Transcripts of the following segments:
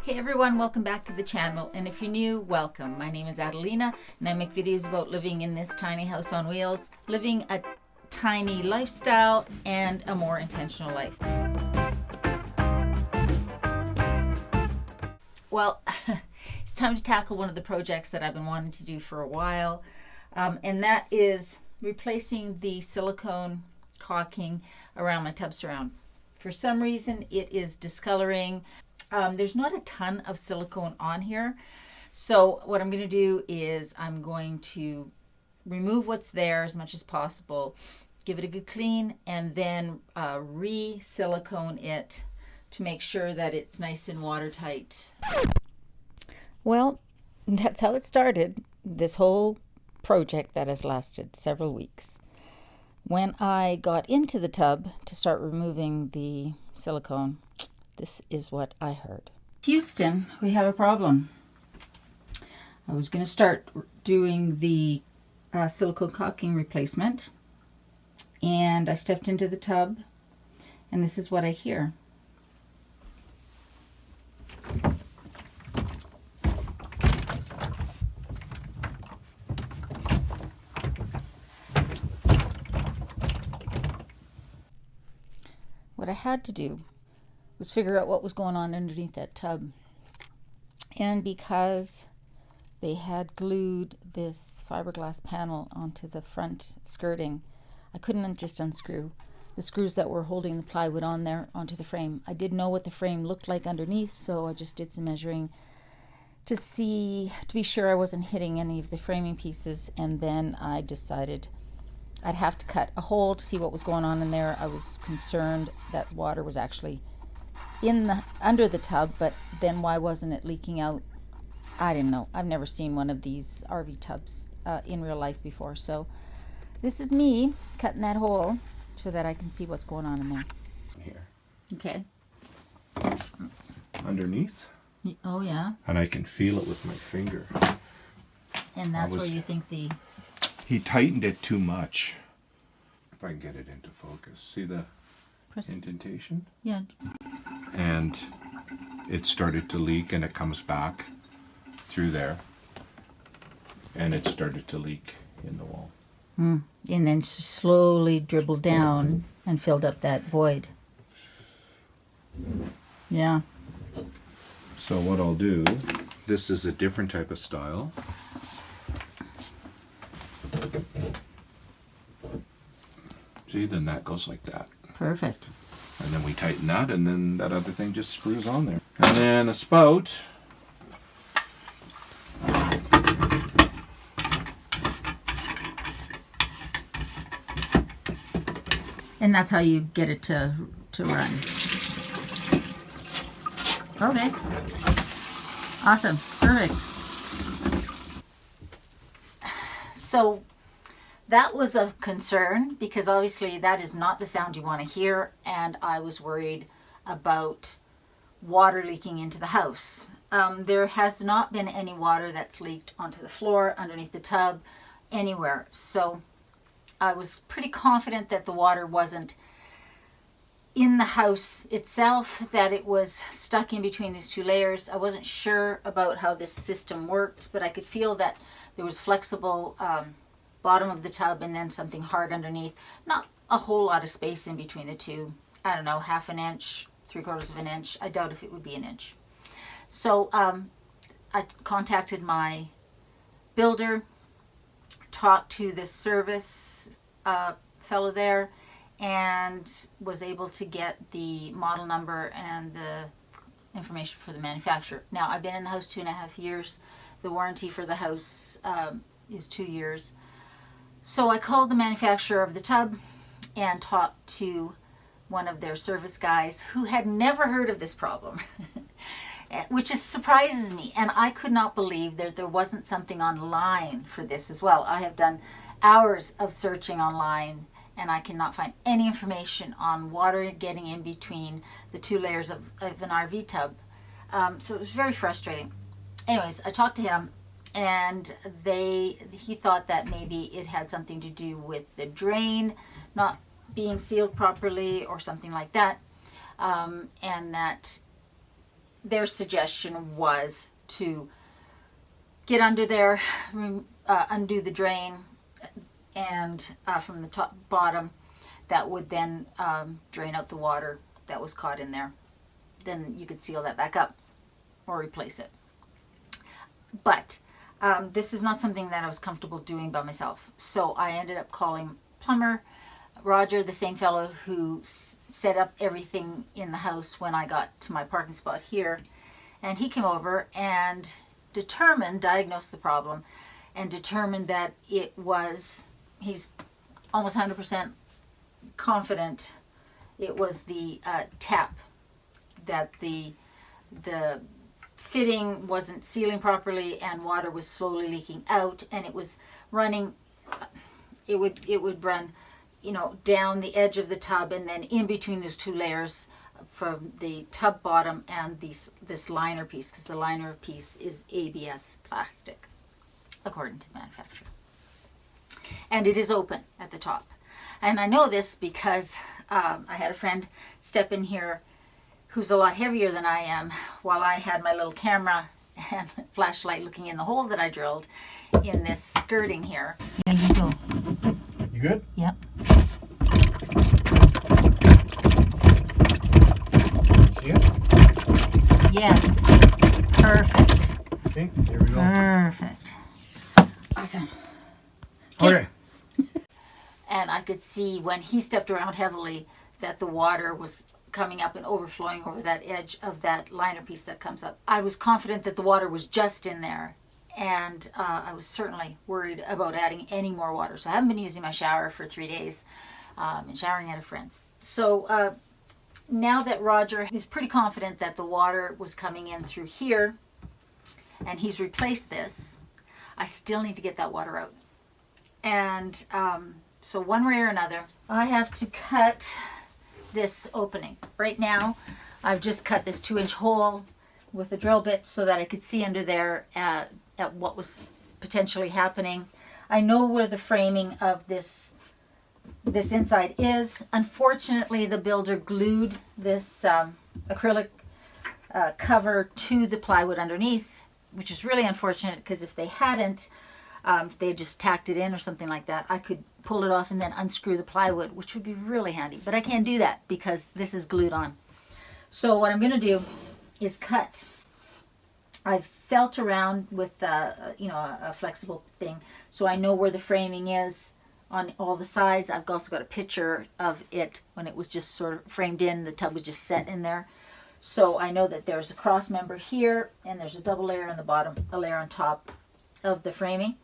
Hey everyone, welcome back to the channel, and if you're new, welcome. My name is Adelina and I make videos about living in this tiny house on wheels, living a tiny lifestyle and a more intentional life. Well, it's time to tackle one of the projects that I've been wanting to do for a while, and that is replacing the silicone caulking around my tub surround. For some reason it is discoloring. There's not a ton of silicone on here. So what I'm going to do is I'm going to remove what's there as much as possible, give it a good clean, and then re-silicone it to make sure that it's nice and watertight. Well, that's how it started, this whole project that has lasted several weeks. When I got into the tub to start removing the silicone, this is what I heard. Houston, we have a problem. I was going to start doing the silicone caulking replacement, and I stepped into the tub, and this is what I hear. What I had to do was figure out what was going on underneath that tub. And because they had glued this fiberglass panel onto the front skirting, I couldn't just unscrew the screws that were holding the plywood on there onto the frame. I didn't know what the frame looked like underneath, so I just did some measuring to be sure I wasn't hitting any of the framing pieces, and then I decided I'd have to cut a hole to see what was going on in there. I was concerned that water was actually under the tub, but then why wasn't it leaking out? I didn't know. I've never seen one of these RV tubs in real life before, so this is me cutting that hole so that I can see what's going on in there. Here. Okay. Underneath. Oh yeah. And I can feel it with my finger. And that's where you think he tightened it too much. If I can get it into focus. See the indentation? Yeah. And it started to leak, and it comes back through there. And it started to leak in the wall. And then slowly dribbled down and filled up that void. Yeah. So what I'll do, this is a different type of style. See, then that goes like that. Perfect. And then we tighten that, and then that other thing just screws on there. And then a spout. And that's how you get it to run. Okay. Awesome. Perfect. So that was a concern, because obviously that is not the sound you want to hear, and I was worried about water leaking into the house. There has not been any water that's leaked onto the floor, underneath the tub, anywhere. So I was pretty confident that the water wasn't in the house itself, that it was stuck in between these two layers. I wasn't sure about how this system worked, but I could feel that there was flexible bottom of the tub and then something hard underneath. Not a whole lot of space in between the two. I don't know, half an inch, 3/4 of an inch. I doubt if it would be an inch. So I contacted my builder, talked to the service fellow there, and was able to get the model number and the information for the manufacturer. Now, I've been in the house 2.5 years. The warranty for the house is 2 years. So I called the manufacturer of the tub and talked to one of their service guys who had never heard of this problem, which surprises me. And I could not believe that there wasn't something online for this as well. I have done hours of searching online, and I cannot find any information on water getting in between the two layers of an RV tub. So it was very frustrating. Anyways, I talked to him, and he thought that maybe it had something to do with the drain not being sealed properly or something like that, and that their suggestion was to get under there, undo the drain, and from the top bottom, that would then drain out the water that was caught in there. Then you could seal that back up or replace it. But this is not something that I was comfortable doing by myself. So I ended up calling plumber Roger, the same fellow who set up everything in the house when I got to my parking spot here. And he came over and diagnosed the problem and determined that it was, he's almost 100% confident it was the tap, that the fitting wasn't sealing properly and water was slowly leaking out, and it was running, it would run, down the edge of the tub and then in between those two layers from the tub bottom and this liner piece, because the liner piece is ABS plastic according to the manufacturer, and it is open at the top. And I know this because I had a friend step in here who's a lot heavier than I am, while I had my little camera and flashlight looking in the hole that I drilled in this skirting here. There you go. You good? Yep. See it? Yes. Perfect. Okay, here we go. Perfect. Awesome. Okay. And I could see when he stepped around heavily that the water was coming up and overflowing over that edge of that liner piece that comes up. I was confident that the water was just in there, and I was certainly worried about adding any more water. So I haven't been using my shower for 3 days and showering at a friend's. So now that Roger is pretty confident that the water was coming in through here and he's replaced this, I still need to get that water out. And so one way or another, I have to cut this opening. Right now, I've just cut this 2-inch hole with a drill bit so that I could see under there at what was potentially happening. I know where the framing of this inside is. Unfortunately, the builder glued this acrylic cover to the plywood underneath, which is really unfortunate, because if they hadn't, if they just tacked it in or something like that, I could pull it off and then unscrew the plywood, which would be really handy. But I can't do that because this is glued on. So what I'm going to do is cut. I've felt around with a flexible thing, so I know where the framing is on all the sides. I've also got a picture of it when it was just sort of framed in. The tub was just set in there. So I know that there's a cross member here, and there's a double layer on the bottom, a layer on top of the framing.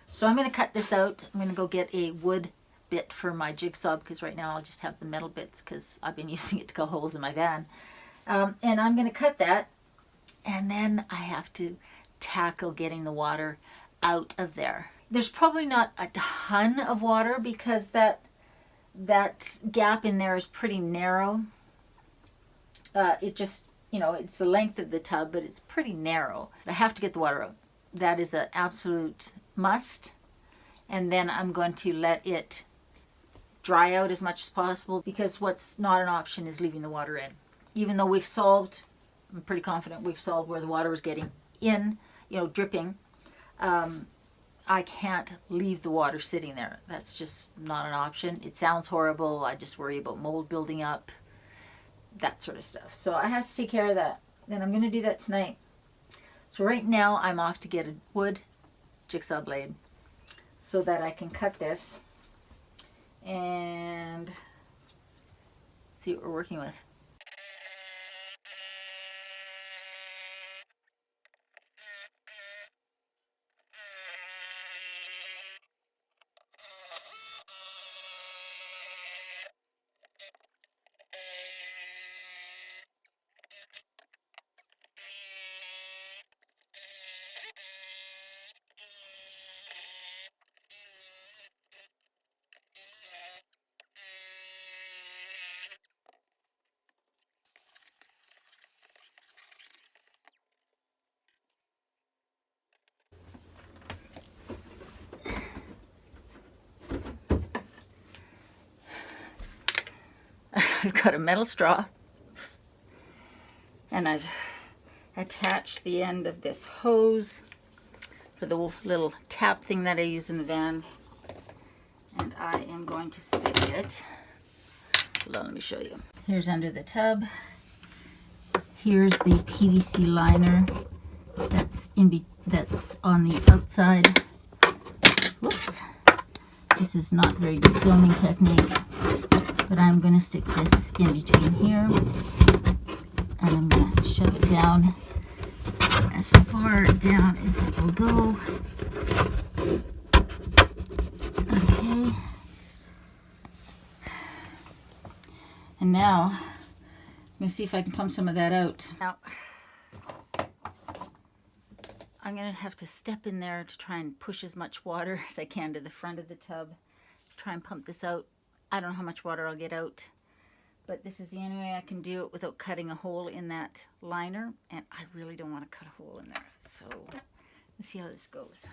So I'm going to cut this out. I'm going to go get a wood bit for my jigsaw, because right now I'll just have the metal bits because I've been using it to cut holes in my van. And I'm going to cut that, and then I have to tackle getting the water out of there. There's probably not a ton of water because that gap in there is pretty narrow. It just, it's the length of the tub, but it's pretty narrow. I have to get the water out. That is an absolute must. And then I'm going to let it dry out as much as possible, because what's not an option is leaving the water in. Even though I'm pretty confident we've solved where the water was getting in, dripping. I can't leave the water sitting there. That's just not an option. It sounds horrible. I just worry about mold building up, that sort of stuff. So I have to take care of that. And I'm going to do that tonight. So right now I'm off to get a wood jigsaw blade so that I can cut this and see what we're working with. I've got a metal straw, and I've attach the end of this hose for the little tap thing that I use in the van. And I am going to stick it. Hold on, let me show you. Here's under the tub. Here's the PVC liner that's on the outside. Whoops. This is not very good filming technique, but I'm going to stick this in between here, and I'm going to shove it down as far down as it will go. Okay. And now, I'm going to see if I can pump some of that out. Now, I'm going to have to step in there to try and push as much water as I can to the front of the tub. Try and pump this out. I don't know how much water I'll get out, but this is the only way I can do it without cutting a hole in that liner, and I really don't want to cut a hole in there. So let's see how this goes.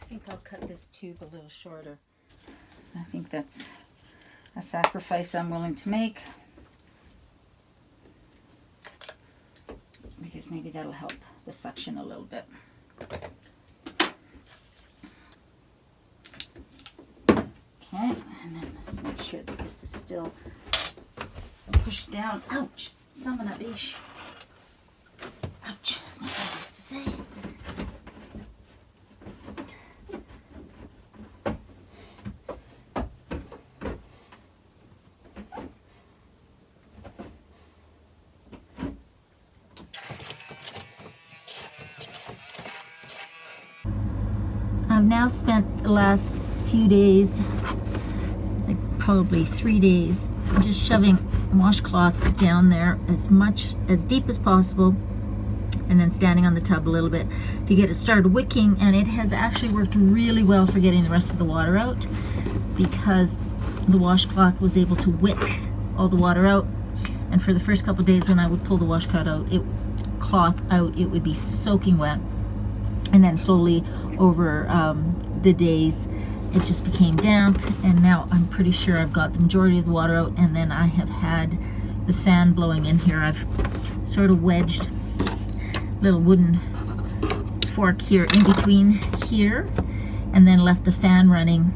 I think I'll cut this tube a little shorter. I think that's a sacrifice I'm willing to make, because maybe that'll help the suction a little bit. Okay, and then let's make sure that this is still pushed down. Ouch! Son of a bitch. Ouch! That's not what I used to say. I've now spent the last few days, like probably 3 days, just shoving washcloths down there as deep as possible, and then standing on the tub a little bit to get it started wicking. And it has actually worked really well for getting the rest of the water out, because the washcloth was able to wick all the water out. And for the first couple of days when I would pull the washcloth out, it would be soaking wet. And then slowly over the days, it just became damp, and now I'm pretty sure I've got the majority of the water out. And then I have had the fan blowing in here. I've sort of wedged a little wooden fork here in between here, and then left the fan running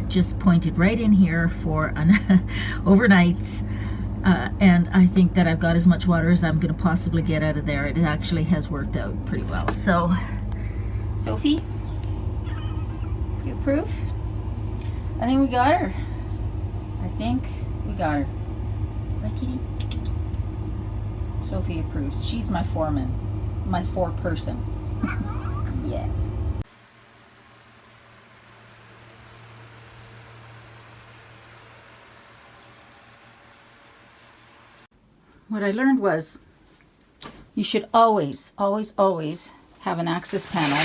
just pointed right in here for overnights. And I think that I've got as much water as I'm going to possibly get out of there. It actually has worked out pretty well. So, Sophie, you approve? I think we got her. Right, kitty? Sophie approves. She's my foreman. My foreperson. Yes. What I learned was you should always, always, always have an access panel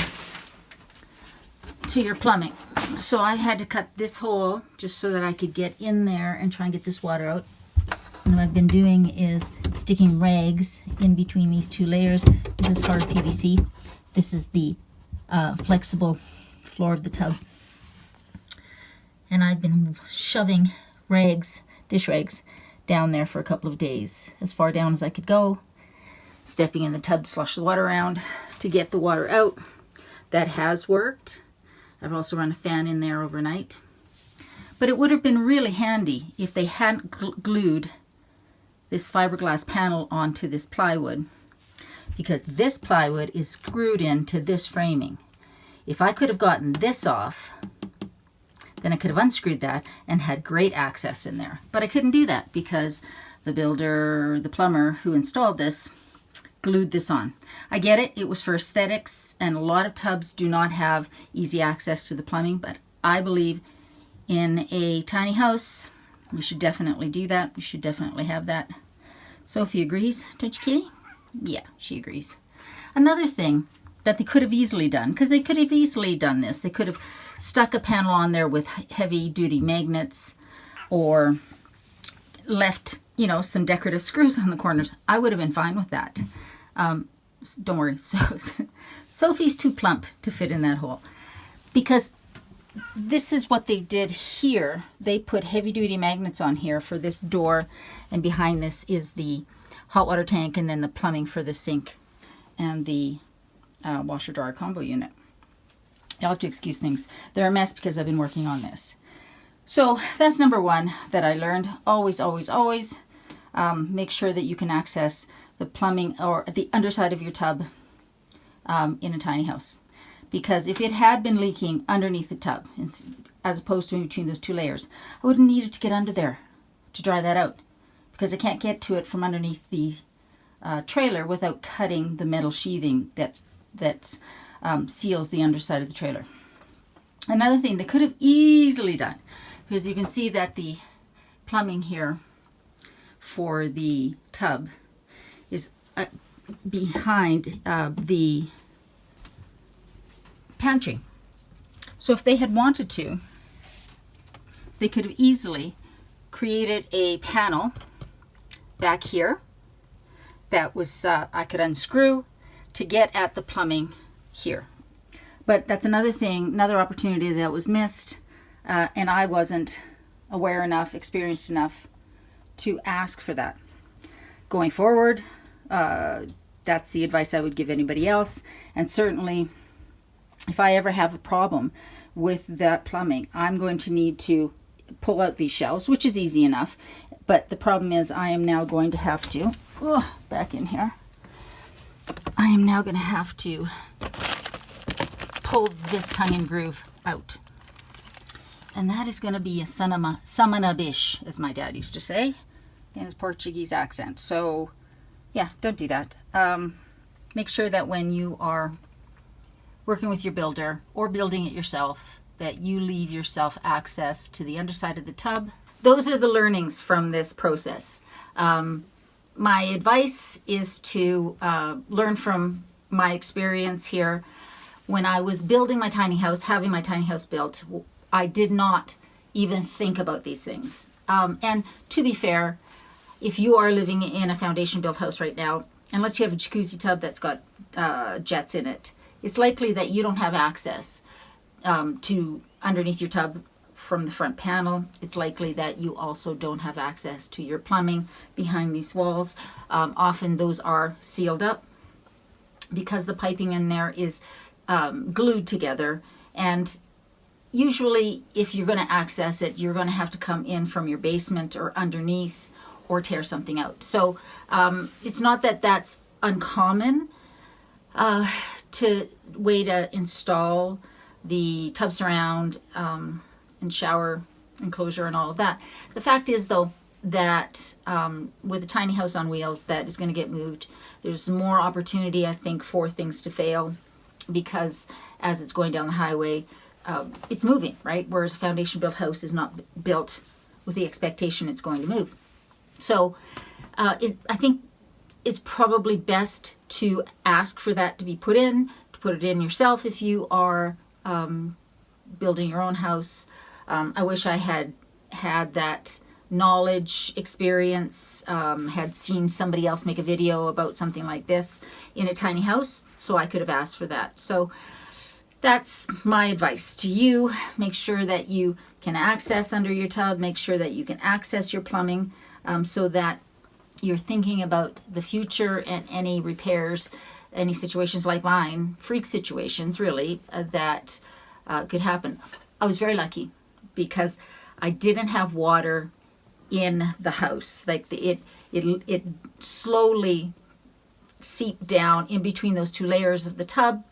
to your plumbing. So I had to cut this hole just so that I could get in there and try and get this water out. And what I've been doing is sticking rags in between these two layers. This is hard PVC. This is the flexible floor of the tub. And I've been shoving rags, dish rags, down there for a couple of days, as far down as I could go, stepping in the tub to slosh the water around to get the water out. That has worked. I've also run a fan in there overnight. But it would have been really handy if they hadn't glued this fiberglass panel onto this plywood, because this plywood is screwed into this framing. If I could have gotten this off, then I could have unscrewed that and had great access in there. But I couldn't do that because the plumber who installed this glued this on. I get it, it was for aesthetics, and a lot of tubs do not have easy access to the plumbing, but I believe in a tiny house, you should definitely do that. You should definitely have that. Sophie agrees, don't you, kitty? Yeah, she agrees. Another thing that they could have easily done, because they could have easily done this, they could have stuck a panel on there with heavy-duty magnets, or left, some decorative screws on the corners. I would have been fine with that. Don't worry. Sophie's too plump to fit in that hole, because this is what they did here. They put heavy duty magnets on here for this door, and behind this is the hot water tank, and then the plumbing for the sink and the washer dryer combo unit. You'll have to excuse things. They're a mess because I've been working on this. So that's number one that I learned. Always, always, always make sure that you can access the plumbing or the underside of your tub in a tiny house. Because if it had been leaking underneath the tub, as opposed to in between those two layers, I would have needed to get under there to dry that out. Because I can't get to it from underneath the trailer without cutting the metal sheathing that seals the underside of the trailer. Another thing they could have easily done, because you can see that the plumbing here for the tub is behind the pantry. So if they had wanted to, they could have easily created a panel back here that was I could unscrew to get at the plumbing here. But that's another thing, another opportunity that was missed, and I wasn't aware enough, experienced enough to ask for that. Going forward, that's the advice I would give anybody else. And certainly, if I ever have a problem with that plumbing, I'm going to need to pull out these shelves, which is easy enough. But the problem is I am now going to have to, back in here, I am now going to have to pull this tongue and groove out. And that is going to be a son of a bish, as my dad used to say in his Portuguese accent. So yeah, don't do that. Make sure that when you are working with your builder or building it yourself, that you leave yourself access to the underside of the tub. Those are the learnings from this process. My advice is to learn from my experience here. When I was building my tiny house, having my tiny house built, I did not even think about these things. And to be fair, if you are living in a foundation built house right now, unless you have a jacuzzi tub that's got jets in it, it's likely that you don't have access to underneath your tub from the front panel. It's likely that you also don't have access to your plumbing behind these walls. Often those are sealed up because the piping in there is glued together, and usually if you're going to access it, you're going to have to come in from your basement or underneath or tear something out. So it's not that that's uncommon to install the tub surround and shower enclosure and all of that. The fact is though that with a tiny house on wheels that is going to get moved, there's more opportunity, I think, for things to fail, because as it's going down the highway, it's moving, right? Whereas a foundation built house is not built with the expectation it's going to move. So I think it's probably best to ask for that to be put in, to put it in yourself if you are building your own house. I wish I had that knowledge, experience, had seen somebody else make a video about something like this in a tiny house, so I could have asked for that. So that's my advice to you. Make sure that you can access under your tub. Make sure that you can access your plumbing so that you're thinking about the future and any repairs, any situations like mine, freak situations really, that could happen. I was very lucky because I didn't have water in the house. Like it slowly seeped down in between those two layers of the tub.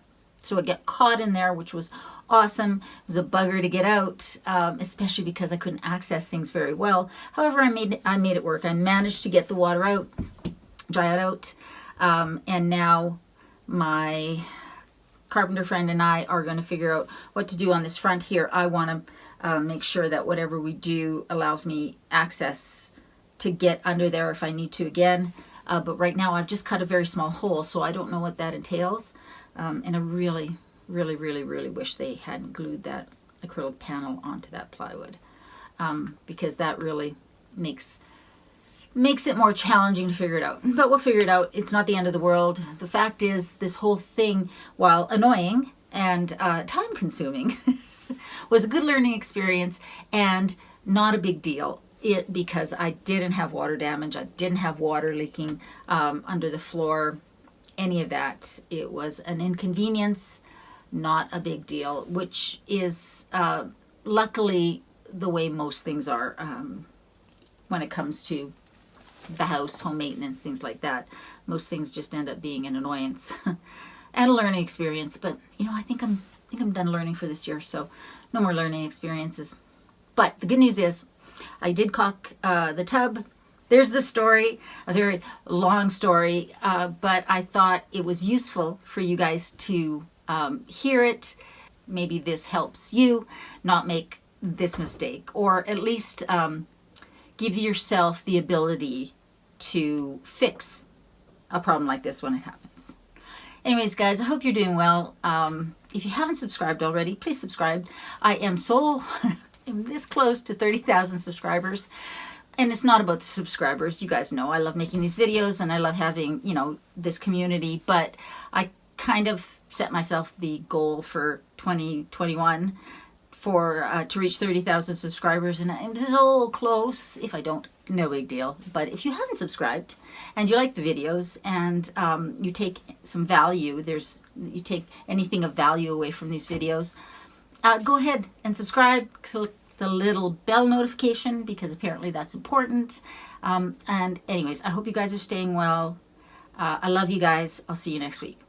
So it got caught in there, which was awesome. It was a bugger to get out, especially because I couldn't access things very well. However, I made it work. I managed to get the water out, dry it out, and now my carpenter friend and I are going to figure out what to do on this front here. I want to make sure that whatever we do allows me access to get under there if I need to again. But right now I've just cut a very small hole, so I don't know what that entails. And I really, really, really, really wish they hadn't glued that acrylic panel onto that plywood, because that really makes makes it more challenging to figure it out. But we'll figure it out. It's not the end of the world. The fact is, this whole thing, while annoying and time consuming, was a good learning experience and not a big deal. Because I didn't have water damage, I didn't have water leaking under the floor, any of that. It was an inconvenience, not a big deal, which is luckily the way most things are when it comes to the house, home maintenance, things like that. Most things just end up being an annoyance and a learning experience. But I think I'm done learning for this year, so no more learning experiences. But the good news is, I did caulk the tub. There's the story, a very long story, but I thought it was useful for you guys to hear it. Maybe this helps you not make this mistake, or at least give yourself the ability to fix a problem like this when it happens. Anyways, guys, I hope you're doing well. If you haven't subscribed already, please subscribe. I am so... I'm this close to 30,000 subscribers, and it's not about the subscribers. You guys know I love making these videos and I love having this community, but I kind of set myself the goal for 2021 to reach 30,000 subscribers, and I'm so close. If I don't, no big deal. But if you haven't subscribed and you like the videos and you take some value, you take anything of value away from these videos, go ahead and subscribe. Click the little bell notification, because apparently that's important. And anyways, I hope you guys are staying well. I love you guys. I'll see you next week.